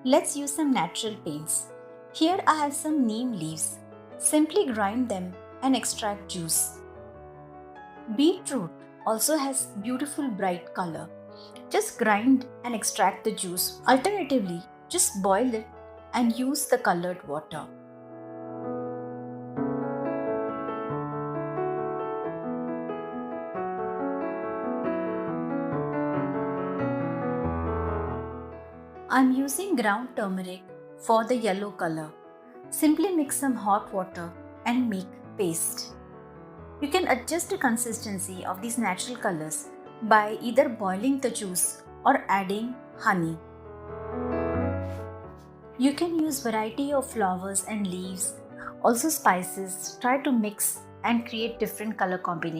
Let's use some natural paints. Here I have some neem leaves. Simply grind them and extract juice. Beetroot also has beautiful bright color. Just grind and extract the juice. Alternatively, just boil it and use the colored water. I'm using ground turmeric for the yellow color. Simply mix some hot water and make paste. You can adjust the consistency of these natural colors by either boiling the juice or adding honey. You can use variety of flowers and leaves, also spices. Try to mix and create different color combinations.